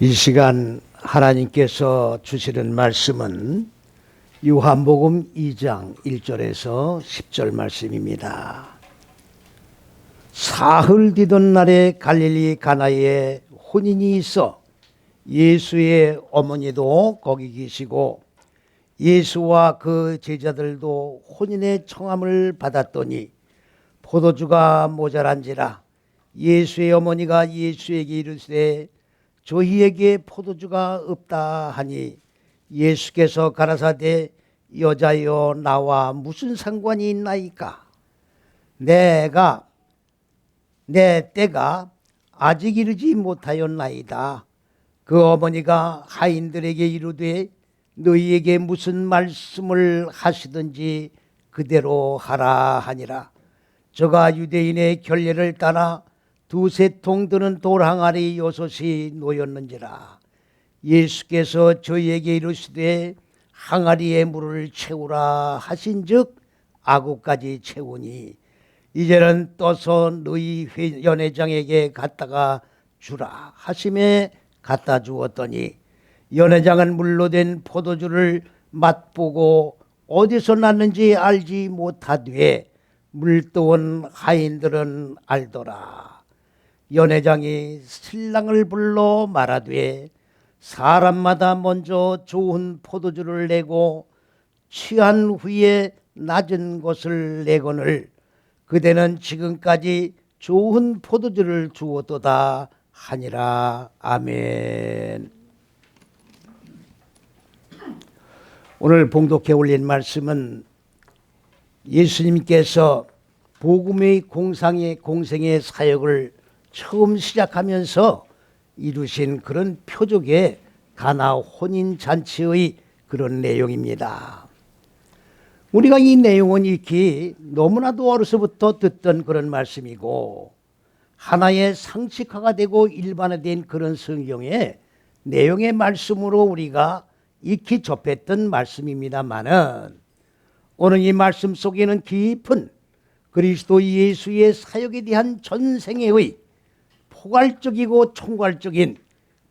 이 시간 하나님께서 주시는 말씀은 요한복음 2장 1절에서 10절 말씀입니다. 사흘 뒤던 날에 갈릴리 가나에 혼인이 있어 예수의 어머니도 거기 계시고 예수와 그 제자들도 혼인의 청함을 받았더니 포도주가 모자란지라 예수의 어머니가 예수에게 이르시되 저희에게 포도주가 없다 하니 예수께서 가라사대 여자여 나와 무슨 상관이 있나이까? 내 때가 아직 이르지 못하였나이다. 그 어머니가 하인들에게 이르되 너희에게 무슨 말씀을 하시든지 그대로 하라 하니라. 저가 유대인의 결례를 따라 두세 통 드는 돌 항아리 6이 놓였는지라. 예수께서 저희에게 이르시되 항아리에 물을 채우라 하신즉 아구까지 채우니 이제는 떠서 너희 연회장에게 갖다가 주라 하심에 갖다 주었더니 연회장은 물로 된 포도주를 맛보고 어디서 났는지 알지 못하되 물떠온 하인들은 알더라. 연회장이 신랑을 불러 말하되 사람마다 먼저 좋은 포도주를 내고 취한 후에 낮은 것을 내거늘 그대는 지금까지 좋은 포도주를 주었도다 하니라. 아멘. 오늘 봉독해 올린 말씀은 예수님께서 복음의 공생의 사역을 처음 시작하면서 이루신 그런 표적의 가나 혼인잔치의 그런 내용입니다. 우리가 이 내용은 익히 너무나도 어려서부터 듣던 그런 말씀이고 하나의 상식화가 되고 일반화된 그런 성경의 내용의 말씀으로 우리가 익히 접했던 말씀입니다마는 오늘 이 말씀 속에는 깊은 그리스도 예수의 사역에 대한 전생애의 포괄적이고 총괄적인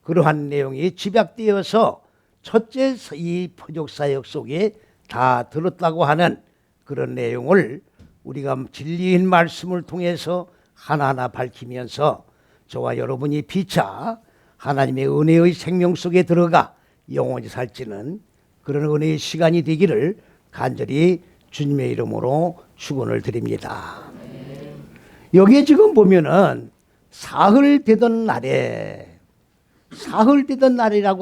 그러한 내용이 집약되어서 첫째 이 표적사역 속에 다 들었다고 하는 그런 내용을 우리가 진리인 말씀을 통해서 하나하나 밝히면서 저와 여러분이 피차 하나님의 은혜의 생명 속에 들어가 영원히 살지는 그런 은혜의 시간이 되기를 간절히 주님의 이름으로 축원을 드립니다. 여기에 지금 보면은 사흘 되던 날이라고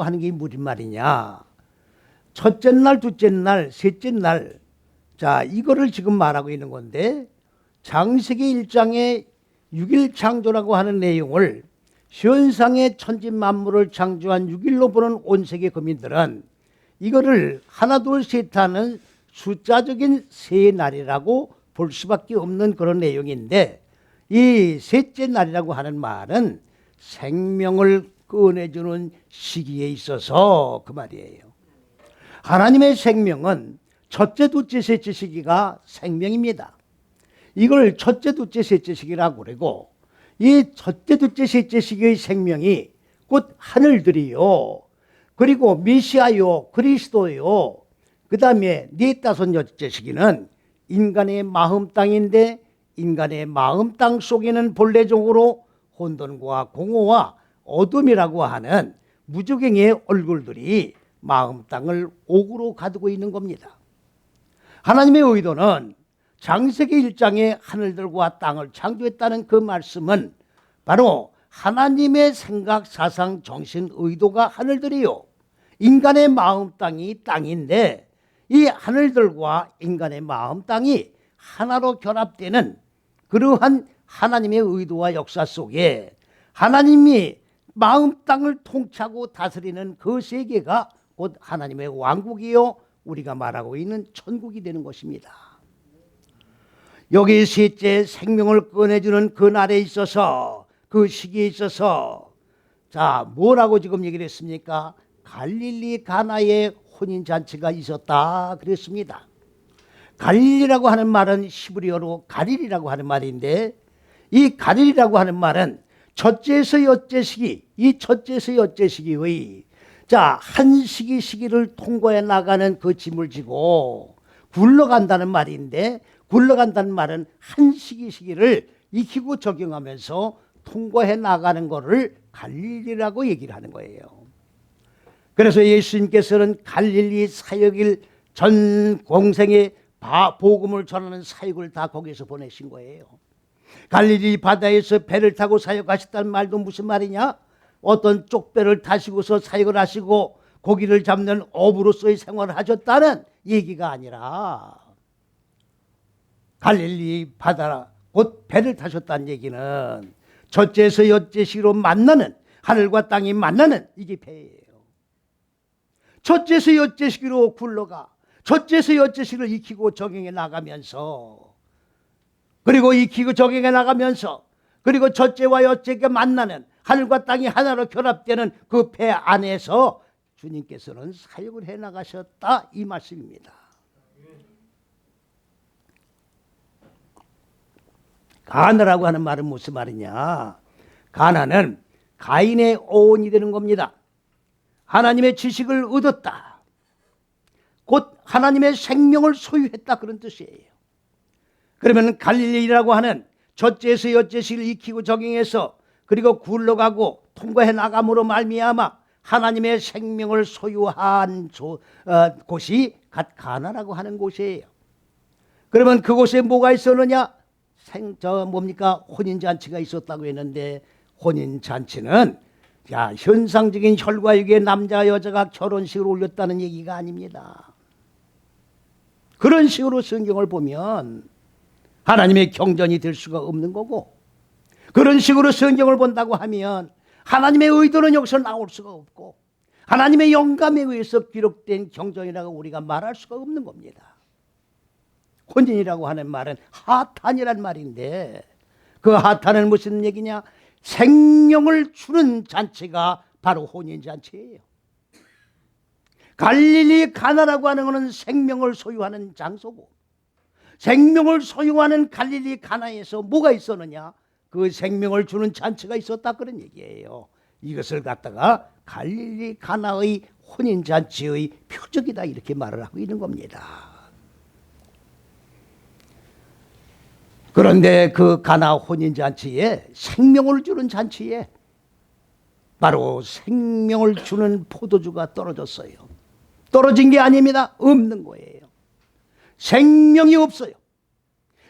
하는 게 무슨 말이냐? 첫째 날, 둘째 날, 셋째 날, 자 이거를 지금 말하고 있는 건데 창세기 1장에 6일 창조라고 하는 내용을 현상의 천지 만물을 창조한 6일로 보는 온 세계 거민들은 이거를 하나 둘 셋 하는 숫자적인 세 날이라고 볼 수밖에 없는 그런 내용인데 이 셋째 날이라고 하는 말은 생명을 꺼내주는 시기에 있어서 그 말이에요. 하나님의 생명은 첫째, 둘째, 셋째 시기가 생명입니다. 이걸 첫째, 둘째, 셋째 시기라고 그러고 이 첫째, 둘째, 셋째 시기의 생명이 곧 하늘들이요. 그리고 메시아요, 그리스도요. 그 다음에 네 다섯 여째 시기는 인간의 마음 땅인데 인간의 마음 땅 속에는 본래적으로 혼돈과 공허와 어둠이라고 하는 무저갱의 얼굴들이 마음 땅을 옥으로 가두고 있는 겁니다. 하나님의 의도는 창세기 1장에 하늘들과 땅을 창조했다는 그 말씀은 바로 하나님의 생각, 사상, 정신, 의도가 하늘들이요. 인간의 마음 땅이 땅인데 이 하늘들과 인간의 마음 땅이 하나로 결합되는 그러한 하나님의 의도와 역사 속에 하나님이 마음 땅을 통치하고 다스리는 그 세계가 곧 하나님의 왕국이요 우리가 말하고 있는 천국이 되는 것입니다. 여기 셋째 생명을 꺼내주는 그 날에 있어서 그 시기에 있어서 자 뭐라고 지금 얘기를 했습니까? 갈릴리 가나에 혼인잔치가 있었다 그랬습니다. 갈릴리라고 하는 말은 히브리어로 가릴이라고 하는 말인데 이 갈릴리라고 하는 말은 첫째에서 여째 시기, 이 첫째에서 여째 시기의 한 시기를 통과해 나가는 그 짐을 지고 굴러간다는 말인데, 굴러간다는 말은 한 시기를 익히고 적용하면서 통과해 나가는 것을 갈릴리라고 얘기를 하는 거예요. 그래서 예수님께서는 갈릴리 사역일 전 공생의 복음을 전하는 사역을 다 거기서 보내신 거예요. 갈릴리 바다에서 배를 타고 사역하셨다는 말도 무슨 말이냐? 어떤 쪽배를 타시고서 사역을 하시고 고기를 잡는 어부로서의 생활을 하셨다는 얘기가 아니라, 갈릴리 바다 곧 배를 타셨다는 얘기는 첫째에서 여째 시기로 만나는, 하늘과 땅이 만나는 이게 배예요. 첫째에서 여째 시기로 굴러가 첫째에서 여째 시기를 익히고 적용해 나가면서, 그리고 익히고 적용해 나가면서, 그리고 첫째와 여째가 만나는, 하늘과 땅이 하나로 결합되는 그 배 안에서 주님께서는 사역을 해 나가셨다, 이 말씀입니다. 가나라고 하는 말은 무슨 말이냐? 가나는 가인의 어원이 되는 겁니다. 하나님의 지식을 얻었다, 곧 하나님의 생명을 소유했다, 그런 뜻이에요. 그러면 갈릴리라고 하는 첫째에서 여째 시기를 익히고 적용해서 그리고 굴러가고 통과해 나감으로 말미암아 하나님의 생명을 소유한 곳이 갓 가나라고 하는 곳이에요. 그러면 그곳에 뭐가 있었느냐? 혼인잔치가 있었다고 했는데, 혼인잔치는 현상적인 혈과육의 남자 여자가 결혼식을 올렸다는 얘기가 아닙니다. 그런 식으로 성경을 보면 하나님의 경전이 될 수가 없는 거고, 그런 식으로 성경을 본다고 하면 하나님의 의도는 여기서 나올 수가 없고, 하나님의 영감에 의해서 기록된 경전이라고 우리가 말할 수가 없는 겁니다. 혼인이라고 하는 말은 하탄이란 말인데, 그 하탄은 무슨 얘기냐? 생명을 주는 잔치가 바로 혼인잔치예요. 갈릴리 가나라고 하는 것은 생명을 소유하는 장소고, 생명을 소유하는 갈릴리 가나에서 뭐가 있었느냐? 그 생명을 주는 잔치가 있었다, 그런 얘기예요. 이것을 갖다가 갈릴리 가나의 혼인잔치의 표적이다, 이렇게 말을 하고 있는 겁니다. 그런데 그 가나 혼인잔치에, 생명을 주는 잔치에 바로 생명을 주는 포도주가 떨어졌어요. 떨어진 게 아닙니다. 없는 거예요. 생명이 없어요.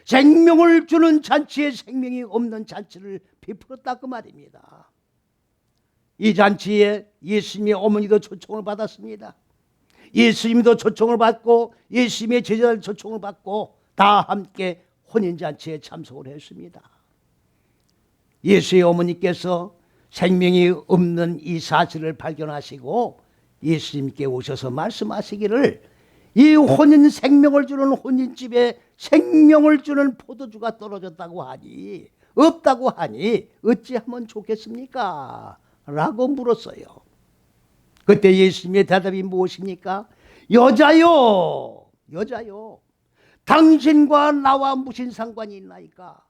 생명을 주는 잔치에 생명이 없는 잔치를 베풀었다, 그 말입니다. 이 잔치에 예수님의 어머니도 초청을 받았습니다. 예수님도 초청을 받고 예수님의 제자들 초청을 받고 다 함께 혼인잔치에 참석을 했습니다. 예수의 어머니께서 생명이 없는 이 사실을 발견하시고 예수님께 오셔서 말씀하시기를, 이 혼인, 생명을 주는 혼인집에 생명을 주는 포도주가 떨어졌다고 하니, 없다고 하니 어찌하면 좋겠습니까? 라고 물었어요. 그때 예수님의 대답이 무엇입니까? 여자요, 여자요, 당신과 나와 무슨 상관이 있나이까?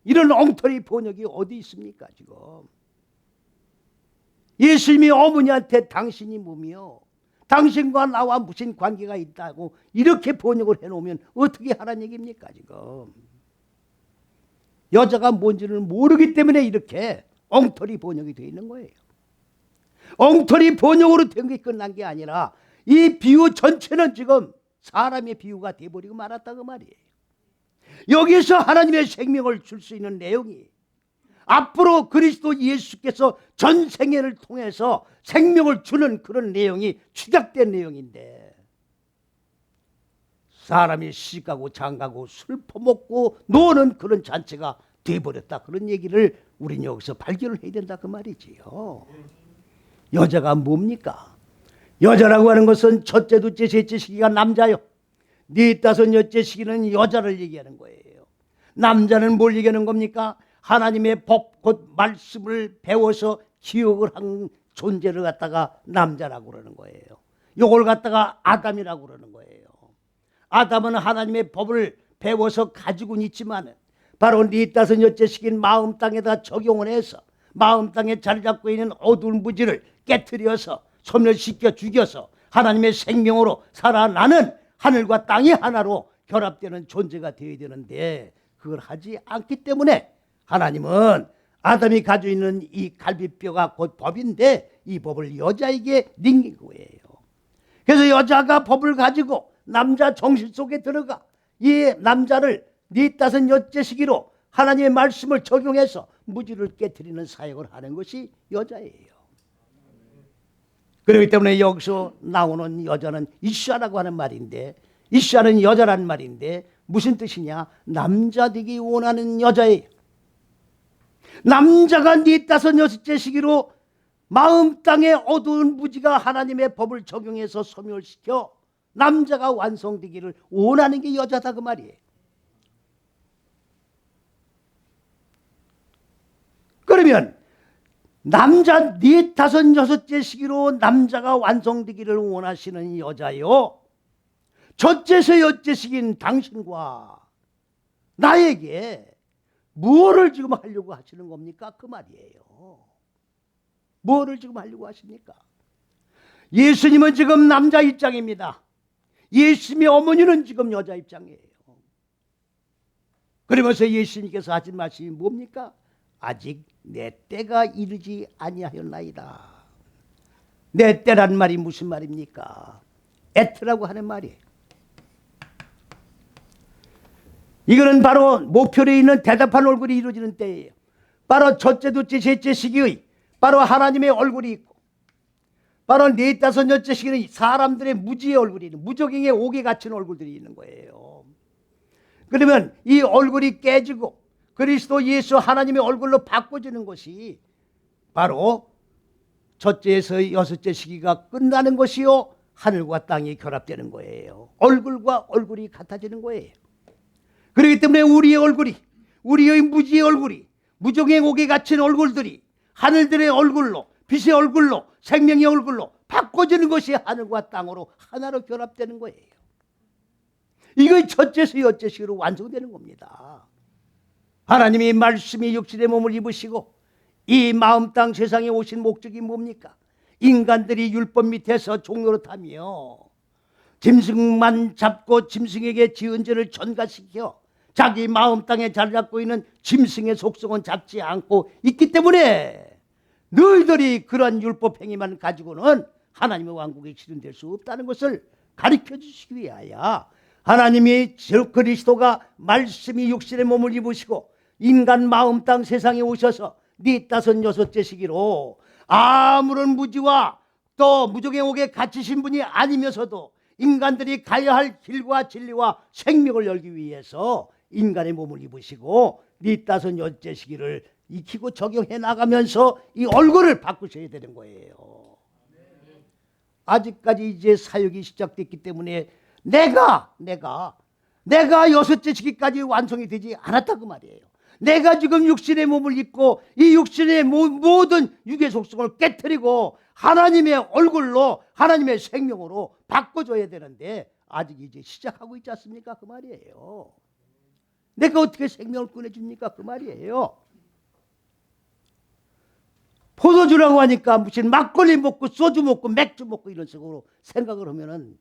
이런 엉터리 번역이 어디 있습니까 지금? 예수님이 어머니한테 당신이 뭐며 당신과 나와 무슨 관계가 있다고 이렇게 번역을 해놓으면 어떻게 하라는 얘기입니까 지금? 여자가 뭔지를 모르기 때문에 이렇게 엉터리 번역이 되어 있는 거예요. 엉터리 번역으로 된 게 끝난 게 아니라 이 비유 전체는 지금 사람의 비유가 돼버리고 말았다고 말이에요. 여기서 하나님의 생명을 줄 수 있는 내용이 앞으로 그리스도 예수께서 전생애를 통해서 생명을 주는 그런 내용이 축약된 내용인데, 사람이 시가고 장가고 술 퍼먹고 노는 그런 잔치가 돼버렸다, 그런 얘기를 우리는 여기서 발견을 해야 된다, 그 말이지요. 여자가 뭡니까? 여자라고 하는 것은 첫째, 둘째, 셋째 시기가 남자요, 네 다섯 여째 시기는 여자를 얘기하는 거예요. 남자는 뭘 얘기하는 겁니까? 하나님의 법, 곧 말씀을 배워서 기억을 한 존재를 갖다가 남자라고 그러는 거예요. 이걸 갖다가 아담이라고 그러는 거예요. 아담은 하나님의 법을 배워서 가지고는 있지만 바로 네 다섯 여째식인 마음 땅에다 적용을 해서 마음 땅에 자리 잡고 있는 어두운 무지를 깨트려서 소멸시켜 죽여서 하나님의 생명으로 살아나는 하늘과 땅이 하나로 결합되는 존재가 되어야 되는데 그걸 하지 않기 때문에 하나님은 아담이 가지고 있는 이 갈비뼈가 곧 법인데 이 법을 여자에게 남긴 거예요. 그래서 여자가 법을 가지고 남자 정신 속에 들어가 이 남자를 네 다섯 여째 시기로 하나님의 말씀을 적용해서 무지를 깨트리는 사역을 하는 것이 여자예요. 그렇기 때문에 여기서 나오는 여자는 이샤라고 하는 말인데 이샤는 여자란 말인데 무슨 뜻이냐? 남자 되기 원하는 여자예요. 남자가 네 다섯 여섯째 시기로 마음 땅의 어두운 무지가 하나님의 법을 적용해서 소멸시켜 남자가 완성되기를 원하는 게 여자다 그 말이에요. 그러면 남자 네 다섯 여섯째 시기로 남자가 완성되기를 원하시는 여자요, 첫째서 여째 시기인 당신과 나에게 무엇을 지금 하려고 하시는 겁니까? 그 말이에요. 무엇을 지금 하려고 하십니까? 예수님은 지금 남자 입장입니다. 예수님의 어머니는 지금 여자 입장이에요. 그러면서 예수님께서 하신 말씀이 뭡니까? 아직 내 때가 이르지 아니하였나이다. 내 때란 말이 무슨 말입니까? 에트라고 하는 말이에요. 이거는 바로 목표에 있는 대답한 얼굴이 이루어지는 때예요. 바로 첫째, 둘째, 셋째 시기의 바로 하나님의 얼굴이 있고 바로 네 다섯 여째 시기는 사람들의 무지의 얼굴이 있는 무적행의 옥에 갇힌 얼굴들이 있는 거예요. 그러면 이 얼굴이 깨지고 그리스도 예수 하나님의 얼굴로 바꿔지는 것이 바로 첫째에서 여섯째 시기가 끝나는 것이요 하늘과 땅이 결합되는 거예요. 얼굴과 얼굴이 같아지는 거예요. 그렇기 때문에 우리의 얼굴이 우리의 무지의 얼굴이 무적의 옥에 갇힌 얼굴들이 하늘들의 얼굴로 빛의 얼굴로 생명의 얼굴로 바꿔지는 것이 하늘과 땅으로 하나로 결합되는 거예요. 이거 첫째에서 여째 시기로 완성되는 겁니다. 하나님이 말씀이 육신의 몸을 입으시고 이 마음 땅 세상에 오신 목적이 뭡니까? 인간들이 율법 밑에서 종노릇하며 짐승만 잡고 짐승에게 지은 죄를 전가시켜 자기 마음 땅에 자리 잡고 있는 짐승의 속성은 잡지 않고 있기 때문에 너희들이 그런 율법 행위만 가지고는 하나님의 왕국에 실현될 수 없다는 것을 가르쳐 주시기 위하여 하나님이 그리스도가 말씀이 육신의 몸을 입으시고 인간 마음 땅 세상에 오셔서 네 다섯 여섯째 시기로 아무런 무지와 또 무적의 옥에 갇히신 분이 아니면서도 인간들이 가야 할 길과 진리와 생명을 열기 위해서 인간의 몸을 입으시고 네 다섯 여섯째 시기를 익히고 적용해 나가면서 이 얼굴을 바꾸셔야 되는 거예요. 아직까지 이제 사역이 시작됐기 때문에 내가 여섯째 시기까지 완성이 되지 않았다 그 말이에요. 내가 지금 육신의 몸을 입고 이 육신의 모든 육의 속성을 깨트리고 하나님의 얼굴로 하나님의 생명으로 바꿔줘야 되는데 아직 이제 시작하고 있지 않습니까? 그 말이에요. 내가 어떻게 생명을 꺼내줍니까? 그 말이에요. 포도주라고 하니까 무슨 막걸리 먹고 소주 먹고 맥주 먹고 이런 식으로 생각을 하면은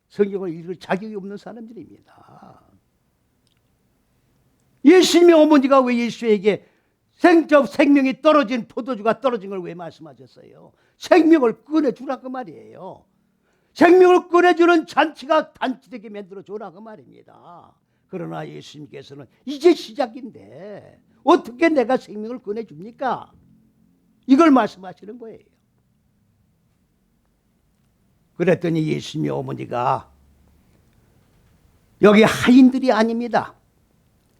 성경을 읽을 자격이 없는 사람들입니다. 예수님의 어머니가 왜 예수에게 생명이 떨어진 포도주가 떨어진 걸 왜 말씀하셨어요? 생명을 꺼내주라 그 말이에요. 생명을 꺼내주는 잔치가 단치되게 만들어주라 그 말입니다. 그러나 예수님께서는 이제 시작인데 어떻게 내가 생명을 꺼내줍니까? 이걸 말씀하시는 거예요. 그랬더니 예수님의 어머니가 여기 하인들이 아닙니다.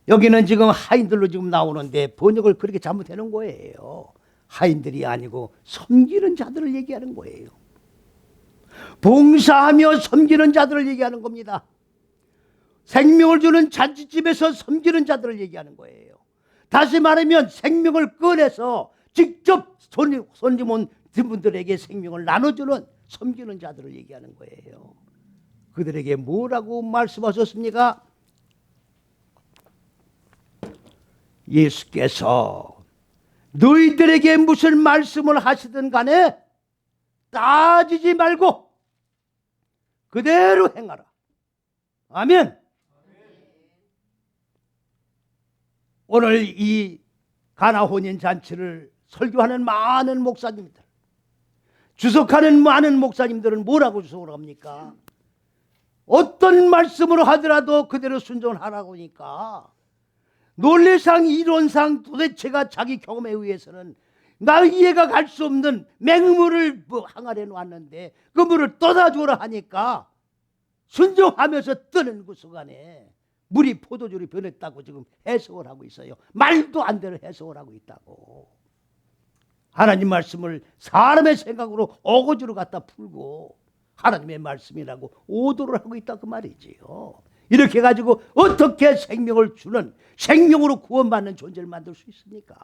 여기는 지금 하인들로 지금 나오는데 번역을 그렇게 잘못해놓은 거예요. 하인들이 아니고 섬기는 자들을 얘기하는 거예요. 봉사하며 섬기는 자들을 얘기하는 겁니다. 생명을 주는 잔치집에서 섬기는 자들을 얘기하는 거예요. 다시 말하면 생명을 꺼내서 직접 손님 온 분들에게 생명을 나눠주는 섬기는 자들을 얘기하는 거예요. 그들에게 뭐라고 말씀하셨습니까? 예수께서 너희들에게 무슨 말씀을 하시든 간에 따지지 말고 그대로 행하라. 아멘. 오늘 이 가나 혼인 잔치를 설교하는 많은 목사님들, 주석하는 많은 목사님들은 뭐라고 주석을 합니까? 어떤 말씀으로 하더라도 그대로 순종하라고 하니까 논리상 이론상 도대체가 자기 경험에 의해서는 나 이해가 갈 수 없는 맹물을 항아리에 놓았는데 그 물을 떠다주라 하니까 순종하면서 뜨는 그 순간에 물이 포도주로 변했다고 지금 해석을 하고 있어요. 말도 안 되는 해석을 하고 있다고. 하나님 말씀을 사람의 생각으로 어거지로 갖다 풀고 하나님의 말씀이라고 오도를 하고 있다 그 말이지요. 이렇게 가지고 어떻게 생명을 주는, 생명으로 구원받는 존재를 만들 수 있습니까?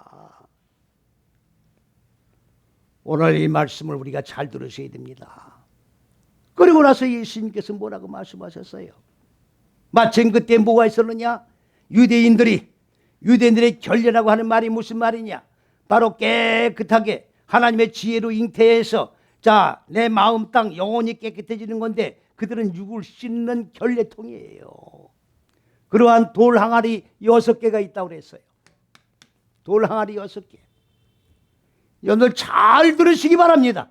오늘 이 말씀을 우리가 잘 들으셔야 됩니다. 그리고 나서 예수님께서 뭐라고 말씀하셨어요? 마침 그때 뭐가 있었느냐? 유대인들의 결례라고 하는 말이 무슨 말이냐? 바로 깨끗하게 하나님의 지혜로 잉태해서 자, 내 마음 땅 영혼이 깨끗해지는 건데 그들은 육을 씻는 결례통이에요. 그러한 돌 항아리 6개가 있다고 그랬어요. 돌 항아리 6개. 여러분들 잘 들으시기 바랍니다.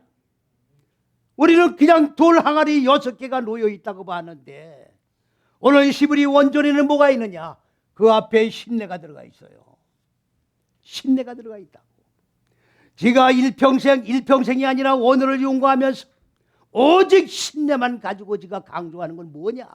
우리는 그냥 돌 항아리 6개가 놓여 있다고 봤는데 오늘 히브리 원전에는 뭐가 있느냐? 그 앞에 신내가 들어가 있어요. 신내가 들어가 있다고. 제가 일평생이 아니라 오늘을 용거하면서 오직 신내만 가지고 제가 강조하는 건 뭐냐?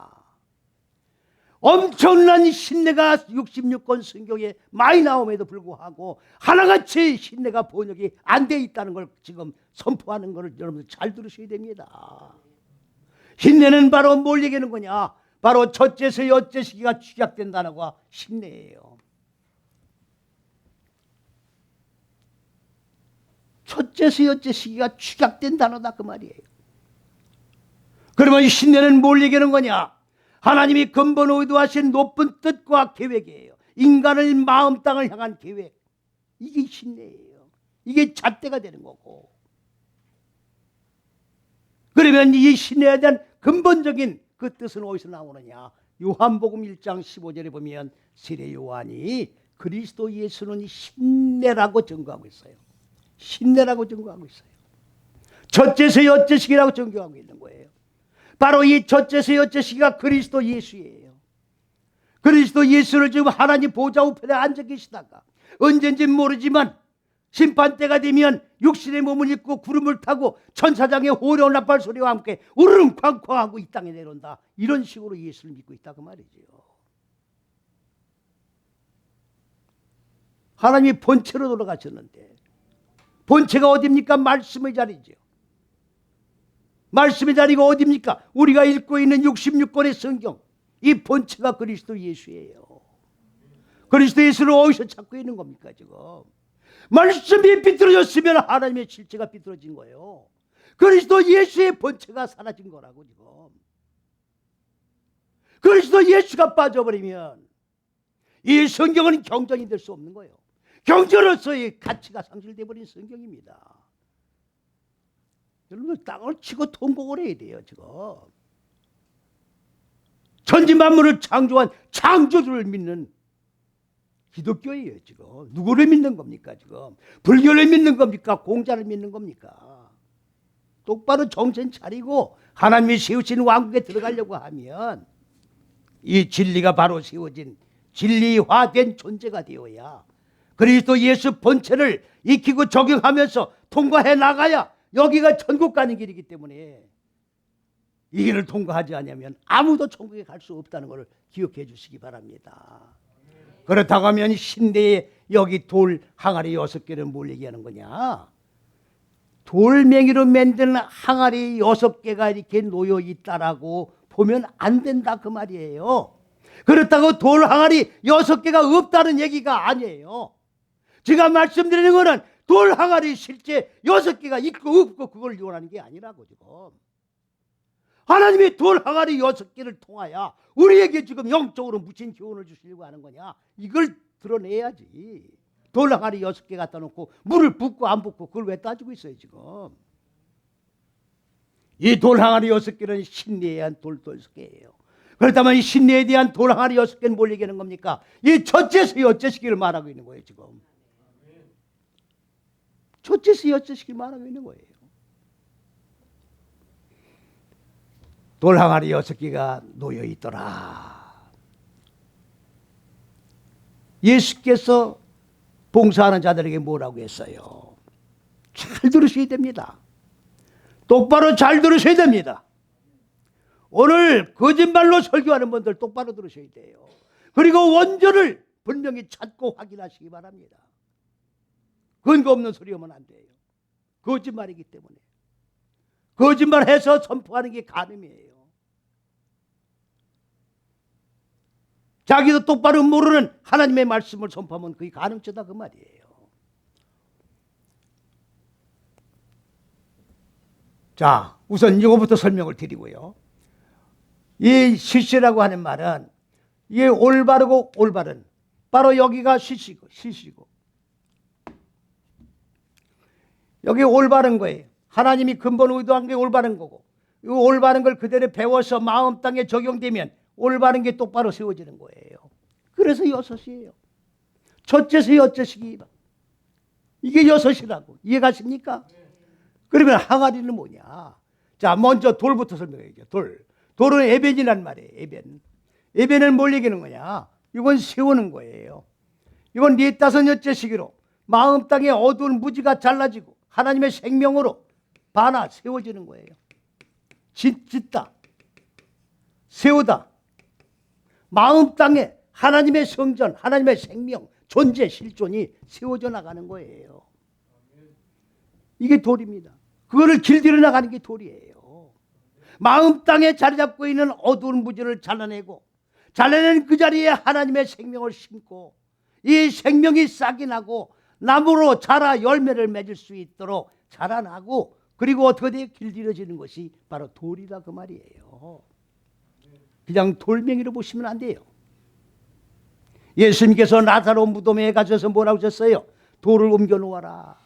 엄청난 신내가 66권 성경에 많이 나옴에도 불구하고 하나같이 신내가 번역이 안 돼 있다는 걸 지금 선포하는 것을 여러분들 잘 들으셔야 됩니다. 신내는 바로 뭘 얘기하는 거냐? 바로 첫째서 여째 시기가 축약된다는 거 신내예요. 첫째서 여째 시기가 축약된 단어다 그 말이에요. 그러면 이 신내는 뭘 얘기하는 거냐? 하나님이 근본 의도하신 높은 뜻과 계획이에요. 인간을 마음 땅을 향한 계획. 이게 신내예요. 이게 잣대가 되는 거고. 그러면 이 신내에 대한 근본적인 그 뜻은 어디서 나오느냐? 요한복음 1장 15절에 보면 세례 요한이 그리스도 예수는 신내라고 증거하고 있어요. 신내라고 증거하고 있어요. 첫째서 여째 시기라고 증거하고 있는 거예요. 바로 이 첫째서 여째 시기가 그리스도 예수예요. 그리스도 예수를 지금 하나님 보좌 우편에 앉아 계시다가 언젠지 모르지만 심판때가 되면 육신의 몸을 입고 구름을 타고 천사장의 호령 나팔 소리와 함께 우르릉쾅쾅하고 이 땅에 내려온다. 이런 식으로 예수를 믿고 있다 그 말이죠. 하나님이 본체로 돌아가셨는데 본체가 어디입니까? 말씀의 자리죠. 말씀의 자리가 어디입니까? 우리가 읽고 있는 66권의 성경, 이 본체가 그리스도 예수예요. 그리스도 예수를 어디서 찾고 있는 겁니까 지금? 말씀이 비틀어졌으면 하나님의 실체가 비틀어진 거예요. 그리스도 예수의 본체가 사라진 거라고 지금. 그리스도 예수가 빠져버리면 이 성경은 경전이 될 수 없는 거예요. 경전으로서의 가치가 상실돼 버린 성경입니다. 여러분 땅을 치고 통곡을 해야 돼요 지금. 천지만물을 창조한 창조주를 믿는 기독교예요 지금. 누구를 믿는 겁니까 지금? 불교를 믿는 겁니까? 공자를 믿는 겁니까? 똑바로 정신 차리고 하나님이 세우신 왕국에 들어가려고 하면 이 진리가 바로 세워진 진리화된 존재가 되어야 그리스도 예수 본체를 익히고 적용하면서 통과해 나가야 여기가 천국 가는 길이기 때문에 이 길을 통과하지 않으면 아무도 천국에 갈 수 없다는 것을 기억해 주시기 바랍니다. 그렇다고 하면 신대에 여기 돌 항아리 6개는 뭘 얘기하는 거냐? 돌멩이로 만든 항아리 6개가 이렇게 놓여 있다라고 보면 안 된다 그 말이에요. 그렇다고 돌 항아리 6개가 없다는 얘기가 아니에요. 제가 말씀드리는 거는 돌 항아리 실제 6개가 있고 없고 그걸 요하는 게 아니라고 지금. 하나님이 돌 항아리 6개를 통하여 우리에게 지금 영적으로 무슨 교훈을 주시려고 하는 거냐? 이걸 드러내야지. 돌 항아리 6개 갖다 놓고 물을 붓고 안 붓고 그걸 왜 따지고 있어요 지금. 이 돌 항아리 6개는 신뢰에 대한 돌 6개예요. 그렇다면 이 신뢰에 대한 돌 항아리 6개는 뭘 얘기하는 겁니까? 이 첫째서 여째시기를 말하고 있는 거예요 지금. 첫째서 여째시기를 말하고 있는 거예요. 돌 항아리 6개가 놓여 있더라. 예수께서 봉사하는 자들에게 뭐라고 했어요? 잘 들으셔야 됩니다. 똑바로 잘 들으셔야 됩니다. 오늘 거짓말로 설교하는 분들 똑바로 들으셔야 돼요. 그리고 원조를 분명히 찾고 확인하시기 바랍니다. 근거 없는 소리 하면 안 돼요. 거짓말이기 때문에. 거짓말해서 선포하는 게 간음이에요. 자기도 똑바로 모르는 하나님의 말씀을 선포하면 그게 간음죄다 그 말이에요. 자, 우선 이거부터 설명을 드리고요. 이 시시라고 하는 말은 이게 올바르고 올바른, 바로 여기가 시시고 여기 올바른 거예요. 하나님이 근본 의도한 게 올바른 거고, 이 올바른 걸 그대로 배워서 마음 땅에 적용되면 올바른 게 똑바로 세워지는 거예요. 그래서 6이에요. 첫째서 여째시기. 이게 6이라고. 이해가십니까? 그러면 항아리는 뭐냐? 자, 먼저 돌부터 설명해야죠. 돌은 에벤이란 말이에요. 에벤은 뭘 얘기하는 거냐? 이건 세우는 거예요. 이건 4-5째 시기로 마음 땅에 어두운 무지가 잘라지고 하나님의 생명으로 반아 세워지는 거예요. 짓다, 세우다. 마음 땅에 하나님의 성전, 하나님의 생명, 존재, 실존이 세워져 나가는 거예요. 이게 돌입니다. 그거를 길들여 나가는 게 돌이에요. 마음 땅에 자리 잡고 있는 어두운 무지를 잘라내고, 잘라낸 그 자리에 하나님의 생명을 심고, 이 생명이 싹이 나고 나무로 자라 열매를 맺을 수 있도록 자라나고, 그리고 어떻게 길들여지는 것이 바로 돌이다 그 말이에요. 그냥 돌멩이로 보시면 안 돼요. 예수님께서 나사로 무덤에 가셔서 뭐라고 하셨어요? 돌을 옮겨 놓아라.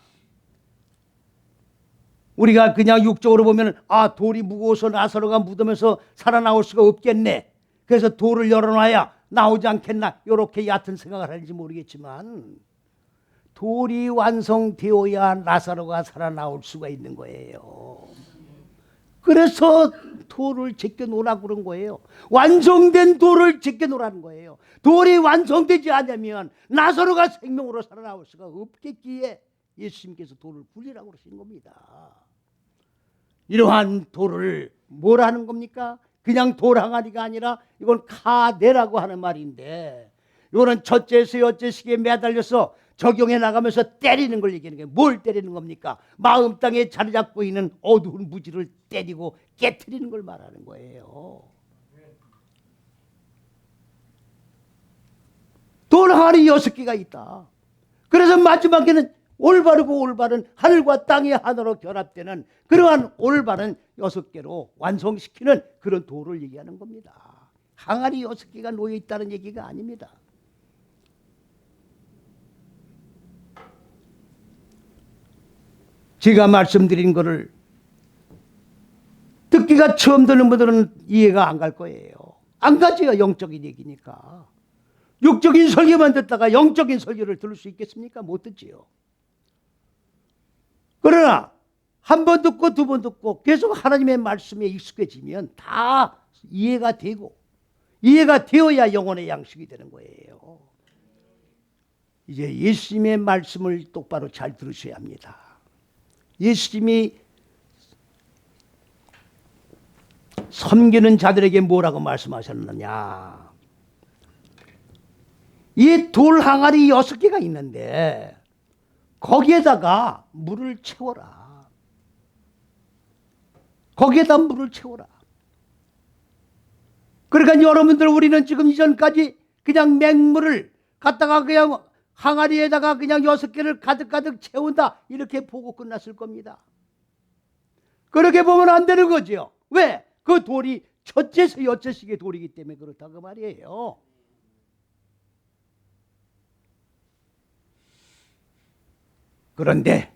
우리가 그냥 육적으로 보면 돌이 무거워서 나사로가 무덤에서 살아나올 수가 없겠네. 그래서 돌을 열어놔야 나오지 않겠나, 이렇게 얕은 생각을 하는지 모르겠지만 돌이 완성되어야 나사로가 살아나올 수가 있는 거예요. 그래서 돌을 제껴 놓으라고 그런 거예요. 완성된 돌을 제껴 놓으라는 거예요. 돌이 완성되지 않으면 나사로가 생명으로 살아나올 수가 없겠기에 예수님께서 돌을 굴리라고 그러신 겁니다. 이러한 돌을 뭐라는 겁니까? 그냥 돌 항아리가 아니라 이건 카데라고 하는 말인데, 이거는 첫째에서 여째식에 매달려서 적용해 나가면서 때리는 걸 얘기하는 거예요. 뭘 때리는 겁니까? 마음 땅에 자리 잡고 있는 어두운 무지를 때리고 깨트리는 걸 말하는 거예요. 돌 항아리 6개가 있다. 그래서 마지막에는 올바른 하늘과 땅이 하나로 결합되는 그러한 올바른 6개로 완성시키는 그런 돌을 얘기하는 겁니다. 항아리 6개가 놓여 있다는 얘기가 아닙니다. 제가 말씀드린 거를 듣기가 처음 듣는 분들은 이해가 안 갈 거예요. 안 가지요. 영적인 얘기니까. 육적인 설교만 듣다가 영적인 설교를 들을 수 있겠습니까? 못 듣지요. 그러나 한 번 듣고 두 번 듣고 계속 하나님의 말씀에 익숙해지면 다 이해가 되고, 이해가 되어야 영혼의 양식이 되는 거예요. 이제 예수님의 말씀을 똑바로 잘 들으셔야 합니다. 예수님이 섬기는 자들에게 뭐라고 말씀하셨느냐? 이 돌 항아리 6개가 있는데 거기에다가 물을 채워라. 거기에다 물을 채워라. 그러니까 여러분들, 우리는 지금 이전까지 그냥 맹물을 갖다가 그냥 항아리에다가 그냥 6개를 가득가득 채운다, 이렇게 보고 끝났을 겁니다. 그렇게 보면 안 되는 거죠. 왜? 그 돌이 첫째서 여째식의 돌이기 때문에 그렇다고 말이에요. 그런데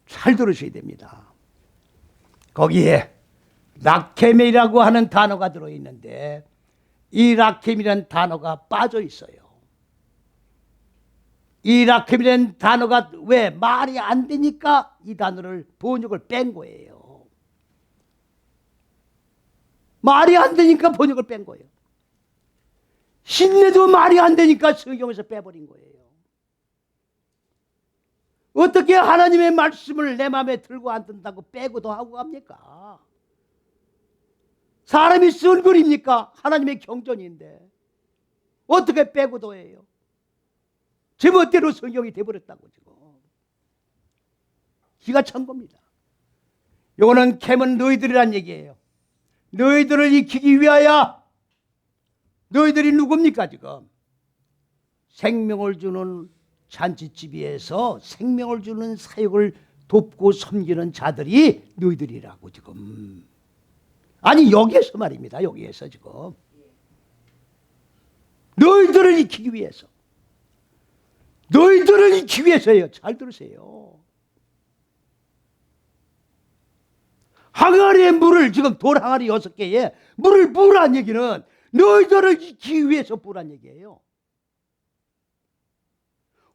잘 들으셔야 됩니다. 거기에 라켐이라고 하는 단어가 들어있는데 이 라켐이라는 단어가 빠져 있어요. 이 라켐이라는 단어가 왜 말이 안 되니까 이 단어를 번역을 뺀 거예요. 말이 안 되니까 번역을 뺀 거예요. 신내도 말이 안 되니까 성경에서 빼버린 거예요. 어떻게 하나님의 말씀을 내 마음에 들고 안 든다고 빼고도 하고 갑니까? 사람이 쓴 글입니까? 하나님의 경전인데 어떻게 빼고도 해요? 제멋대로 성경이 돼버렸다고 지금. 기가 찬 겁니다. 요거는 캠은 너희들이란 얘기예요. 너희들을 익히기 위하여. 너희들이 누굽니까 지금? 생명을 주는 잔치집에서 생명을 주는 사역을 돕고 섬기는 자들이 너희들이라고 지금. 아니 여기에서 말입니다. 여기에서 지금. 너희들을 익히기 위해서. 너희들을 익히기 위해서예요. 잘 들으세요. 항아리에 물을 지금 돌 항아리 6개에 물을 부으란 얘기는 너희들을 익히기 위해서 부으란 얘기예요.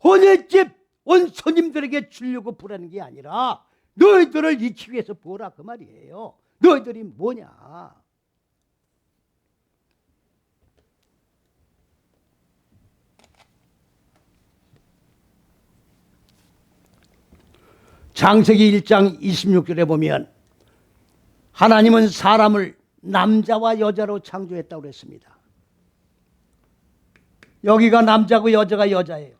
혼외집 온 손님들에게 주려고 부라는 게 아니라 너희들을 익히기 위해서 부어라 그 말이에요. 너희들이 뭐냐? 창세기 1장 26절에 보면 하나님은 사람을 남자와 여자로 창조했다고 그랬습니다. 여기가 남자고 여자가 여자예요.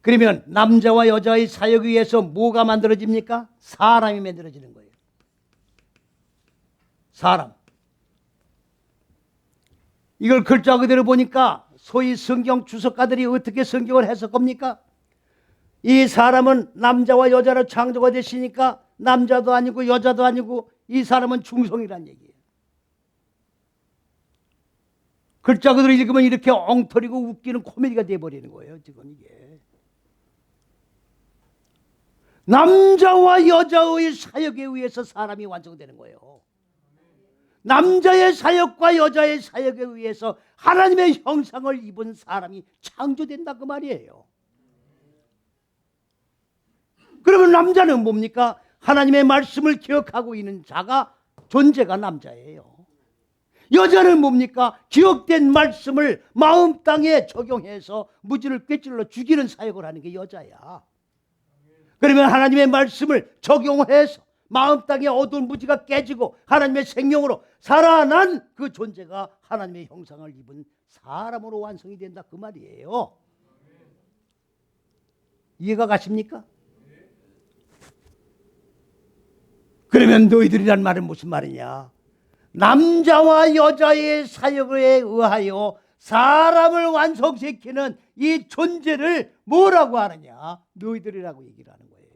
그러면 남자와 여자의 사역에 의해서 뭐가 만들어집니까? 사람이 만들어지는 거예요. 사람. 이걸 글자 그대로 보니까 소위 성경 주석가들이 어떻게 성경을 해석합니까? 이 사람은 남자와 여자로 창조가 되시니까 남자도 아니고 여자도 아니고 이 사람은 중성이란 얘기예요. 글자 그대로 읽으면 이렇게 엉터리고 웃기는 코미디가 되어버리는 거예요. 지금 이게. 남자와 여자의 사역에 의해서 사람이 완성되는 거예요. 남자의 사역과 여자의 사역에 의해서 하나님의 형상을 입은 사람이 창조된다 그 말이에요. 그러면 남자는 뭡니까? 하나님의 말씀을 기억하고 있는 자가 존재가 남자예요. 여자는 뭡니까? 기억된 말씀을 마음 땅에 적용해서 무지를 꿰찔러 죽이는 사역을 하는 게 여자야. 그러면 하나님의 말씀을 적용해서 마음 땅에 어두운 무지가 깨지고 하나님의 생명으로 살아난 그 존재가 하나님의 형상을 입은 사람으로 완성이 된다 그 말이에요. 이해가 가십니까? 그러면 너희들이란 말은 무슨 말이냐? 남자와 여자의 사역에 의하여 사람을 완성시키는 이 존재를 뭐라고 하느냐? 너희들이라고 얘기를 하는 거예요.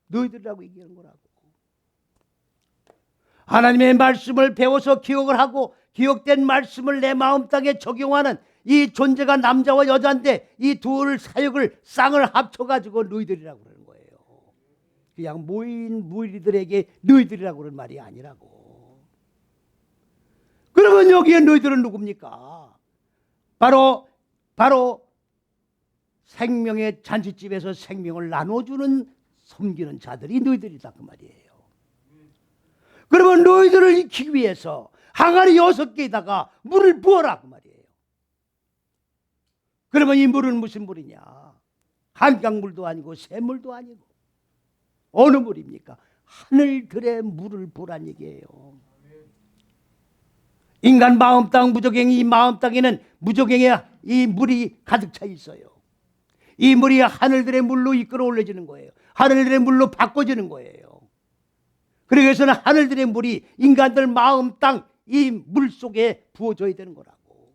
너희들이라고 얘기하는 거라고. 하나님의 말씀을 배워서 기억을 하고 기억된 말씀을 내 마음 땅에 적용하는 이 존재가 남자와 여자인데 이 둘 사역을 쌍을 합쳐가지고 너희들이라고 그러는 거예요. 그냥 모인 무리들에게 너희들이라고 그러는 말이 아니라고. 그러면 여기에 너희들은 누굽니까? 바로 생명의 잔치집에서 생명을 나눠주는 섬기는 자들이 너희들이다 그 말이에요. 그러면 너희들을 익히기 위해서 항아리 6개에다가 물을 부어라 그 말이에요. 그러면 이 물은 무슨 물이냐? 한강물도 아니고 샘물도 아니고 어느 물입니까? 하늘들의 물을 부란 얘기예요. 인간 마음 땅 무적행이 이 마음 땅에는 무적행의 이 물이 가득 차 있어요. 이 물이 하늘들의 물로 이끌어 올려지는 거예요. 하늘들의 물로 바꿔지는 거예요. 그래서는 하늘들의 물이 인간들 마음 땅 이 물 속에 부어져야 되는 거라고.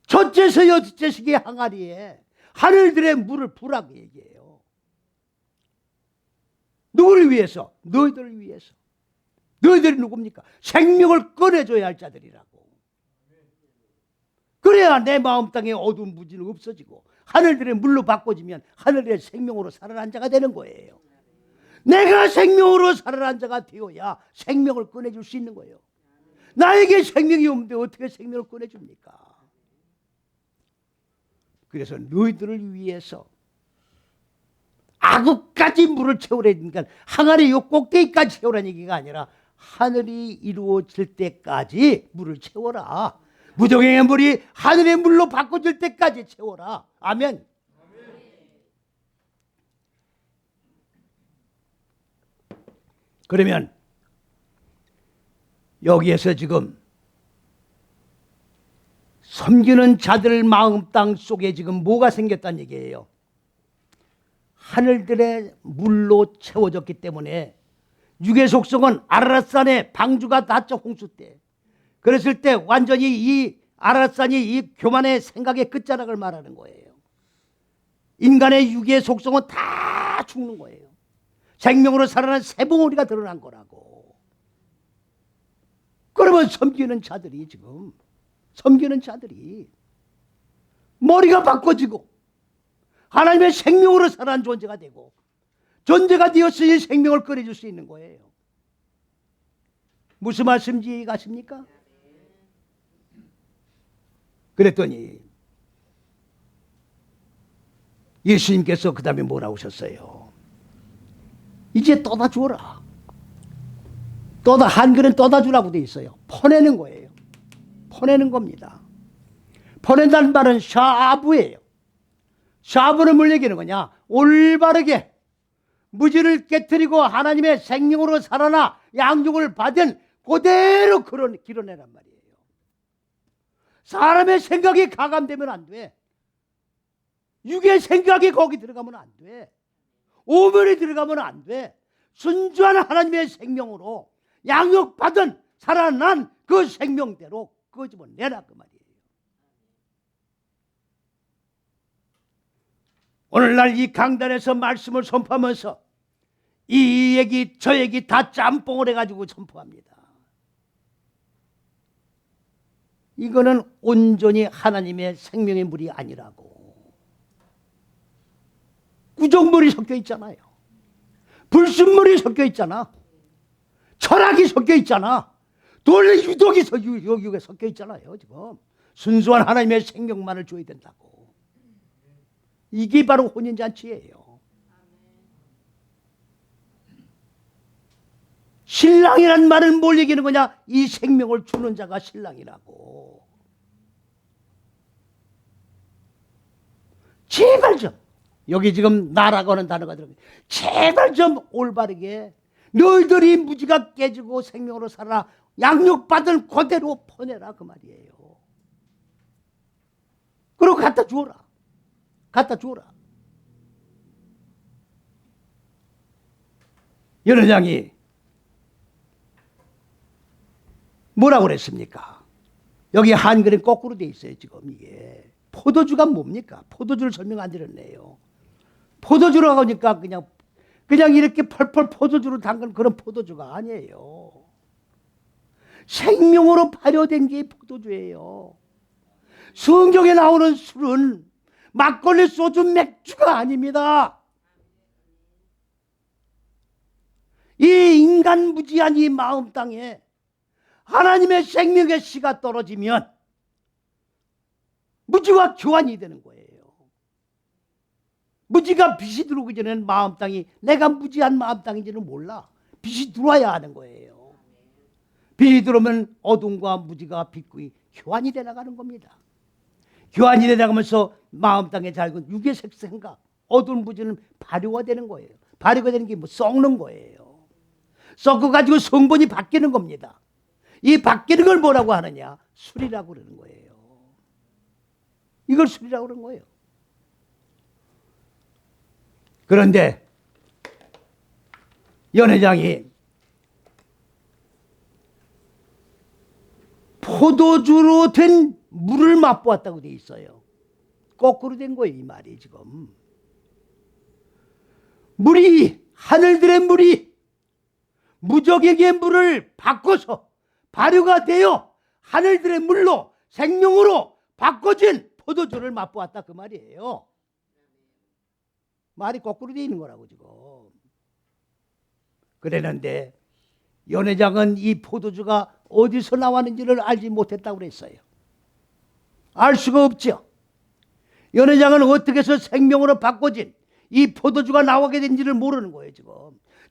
첫째서 여섯째식의 항아리에 하늘들의 물을 부라고 얘기해요. 누구를 위해서? 너희들을 위해서. 너희들이 누굽니까? 생명을 꺼내줘야 할 자들이라고. 그래야 내 마음 땅에 어두운 무지는 없어지고 하늘들의 물로 바꿔지면 하늘의 생명으로 살아난 자가 되는 거예요. 내가 생명으로 살아난 자가 되어야 생명을 꺼내줄 수 있는 거예요. 나에게 생명이 없는데 어떻게 생명을 꺼내줍니까? 그래서 너희들을 위해서 아구까지 물을 채우라니까, 항아리 요 꼭대기까지 채우라는 얘기가 아니라 하늘이 이루어질 때까지 물을 채워라. 무적행의 물이 하늘의 물로 바꿔질 때까지 채워라. 아멘. 그러면 여기에서 지금 섬기는 자들 마음 땅 속에 지금 뭐가 생겼다는 얘기예요? 하늘들의 물로 채워졌기 때문에 육의 속성은 아라랏산의 방주가 닿죠. 홍수 때. 그랬을 때 완전히 이 아라랏산이 이 교만의 생각의 끝자락을 말하는 거예요. 인간의 육의 속성은 다 죽는 거예요. 생명으로 살아난 새 봉우리가 드러난 거라고. 그러면 섬기는 자들이 지금 머리가 바꿔지고 하나님의 생명으로 살아난 존재가 되고 존재가 되었으니 생명을 꺼내줄 수 있는 거예요. 무슨 말씀인지 이해가십니까? 그랬더니 예수님께서 그 다음에 뭐라고 하셨어요? 이제 떠다 주어라. 한글은 떠다 주라고 돼 있어요. 퍼내는 거예요. 퍼내는 겁니다. 퍼낸다는 말은 샤브예요. 샤브는 뭘 얘기하는 거냐? 올바르게 무지를 깨뜨리고 하나님의 생명으로 살아나 양육을 받은 그대로 길어내란 말이에요. 사람의 생각이 가감되면 안 돼. 육의 생각이 거기 들어가면 안 돼. 오면이 들어가면 안 돼. 순수한 하나님의 생명으로 양육받은 살아난 그 생명대로 끄집어내라 그 말이에요. 오늘날 이 강단에서 말씀을 선포하면서 이 얘기 저 얘기 다 짬뽕을 해가지고 선포합니다. 이거는 온전히 하나님의 생명의 물이 아니라고. 구정물이 섞여 있잖아요. 불순물이 섞여 있잖아. 철학이 섞여 있잖아. 돌의 유독이 여기에 섞여 있잖아요. 지금 순수한 하나님의 생명만을 줘야 된다고. 이게 바로 혼인잔치예요. 신랑이란 말은 뭘 얘기하는 거냐? 이 생명을 주는 자가 신랑이라고. 제발 좀 여기 지금 나라고 하는 단어가 들어가요. 제발 좀 올바르게 너희들이 무지가 깨지고 생명으로 살아 양육받은 그대로 퍼내라 그 말이에요. 그리고 갖다 주어라. 연회장이 뭐라고 그랬습니까? 여기 한글은 거꾸로 돼 있어요. 지금 이게 포도주가 뭡니까? 포도주를 설명 안 드렸네요. 포도주라고 하니까 그냥 이렇게 펄펄 포도주로 담근 그런 포도주가 아니에요. 생명으로 발효된 게 포도주예요. 성경에 나오는 술은 막걸리, 소주, 맥주가 아닙니다. 이 인간 무지한 이 마음 땅에 하나님의 생명의 씨가 떨어지면 무지와 교환이 되는 거예요. 무지가 빛이 들어오기 전에는 마음 땅이 내가 무지한 마음 땅인지는 몰라. 빛이 들어와야 하는 거예요. 빛이 들어오면 어둠과 무지가 빛과 교환이 돼 나가는 겁니다. 교환이 돼 나가면서 마음 땅에 잘근 육의 생각, 어두운 무지는 발효가 되는 거예요. 발효가 되는 게 뭐 썩는 거예요. 썩어가지고 성분이 바뀌는 겁니다. 이 바뀌는 걸 뭐라고 하느냐? 술이라고 그러는 거예요. 이걸 술이라고 그러는 거예요. 그런데 연회장이 포도주로 된 물을 맛보았다고 돼 있어요. 거꾸로 된 거예요, 이 말이 지금. 물이, 하늘들의 물이 무적에게 물을 바꿔서 발효가 되어 하늘들의 물로 생명으로 바꿔진 포도주를 맛보았다 그 말이에요. 말이 거꾸로 돼 있는 거라고 지금. 그랬는데 연회장은 이 포도주가 어디서 나왔는지를 알지 못했다고 그랬어요. 알 수가 없죠. 연회장은 어떻게 해서 생명으로 바꿔진 이 포도주가 나오게 된지를 모르는 거예요 지금.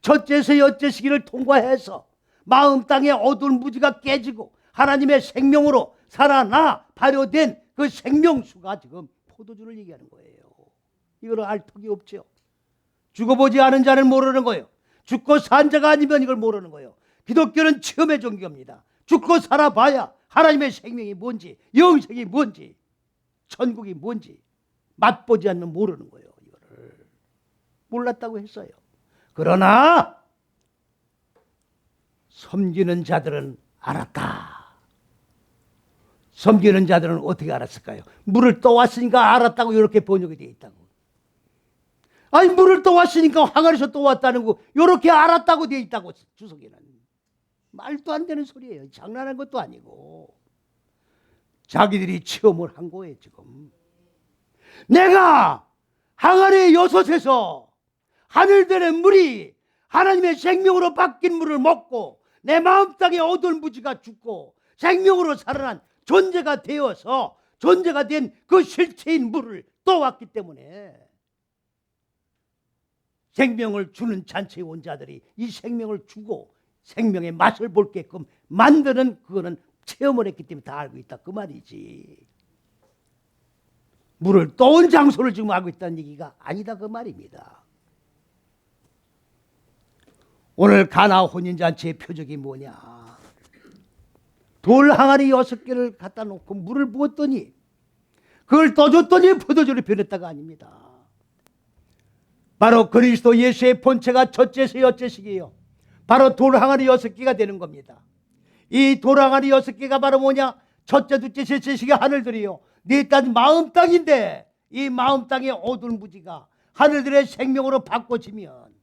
첫째에서 여째 시기를 통과해서 마음 땅의 어두운 무지가 깨지고 하나님의 생명으로 살아나 발효된 그 생명수가 지금 포도주를 얘기하는 거예요. 이걸 알 턱이 없죠. 죽어보지 않은 자는 모르는 거예요. 죽고 산 자가 아니면 이걸 모르는 거예요. 기독교는 체험의 종교입니다. 죽고 살아봐야 하나님의 생명이 뭔지, 영생이 뭔지, 천국이 뭔지 맛보지 않으면 모르는 거예요. 이거를 몰랐다고 했어요. 그러나 섬기는 자들은 알았다. 섬기는 자들은 어떻게 알았을까요? 물을 떠왔으니까 알았다고 이렇게 번역이 되어 있다고. 아니 물을 떠왔으니까 항아리에서 떠왔다는 거 이렇게 알았다고 되어 있다고. 주석에는 말도 안 되는 소리예요. 장난한 것도 아니고 자기들이 체험을 한 거예요 지금. 내가 항아리 6에서 하늘되는 물이 하나님의 생명으로 바뀐 물을 먹고 내 마음 땅에 어두운 무지가 죽고 생명으로 살아난 존재가 되어서 존재가 된 그 실체인 물을 떠왔기 때문에 생명을 주는 잔치에 온 자들이 이 생명을 주고 생명의 맛을 볼 게끔 만드는 그거는 체험을 했기 때문에 다 알고 있다 그 말이지. 물을 떠온 장소를 지금 알고 있다는 얘기가 아니다 그 말입니다. 오늘 가나 혼인잔치의 표적이 뭐냐. 돌 항아리 6개를 갖다 놓고 물을 부었더니 그걸 떠줬더니 포도주로 변했다가 아닙니다. 바로 그리스도 예수의 본체가 첫째에서 여째식이에요. 바로 돌 항아리 6개가 되는 겁니다. 이 돌 항아리 6개가 바로 뭐냐. 첫째, 둘째, 셋째식이 하늘들이요. 네 땅 마음 땅인데 이 마음 땅의 어두운 무지가 하늘들의 생명으로 바꿔지면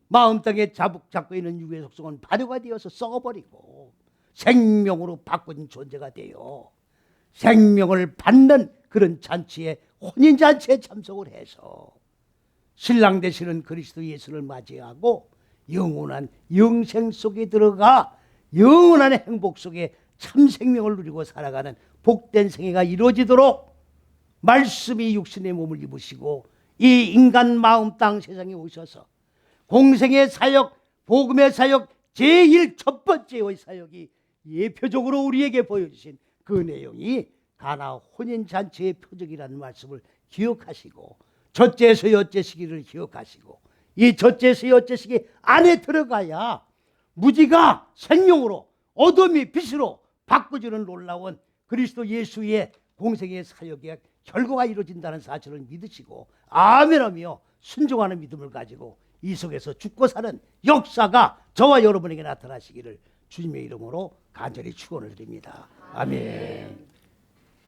마음 땅에 잡고 있는 육의 속성은 발효가 되어서 썩어버리고 생명으로 바꾼 존재가 되어 생명을 받는 그런 잔치에 혼인잔치에 참석을 해서 신랑 되시는 그리스도 예수를 맞이하고 영원한 영생 속에 들어가 영원한 행복 속에 참 생명을 누리고 살아가는 복된 생애가 이루어지도록 말씀이 육신의 몸을 입으시고 이 인간 마음 땅 세상에 오셔서 공생의 사역, 복음의 사역 제일 첫 번째의 사역이 예표적으로 우리에게 보여주신 그 내용이 가나 혼인잔치의 표적이라는 말씀을 기억하시고 첫째에서 여째 시기를 기억하시고 이 첫째에서 여째 시기 안에 들어가야 무지가 생명으로 어둠이 빛으로 바꿔주는 놀라운 그리스도 예수의 공생의 사역의 결과가 이루어진다는 사실을 믿으시고 아멘하며 순종하는 믿음을 가지고 이 속에서 죽고 사는 역사가 저와 여러분에게 나타나시기를 주님의 이름으로 간절히 축원을 드립니다. 아멘.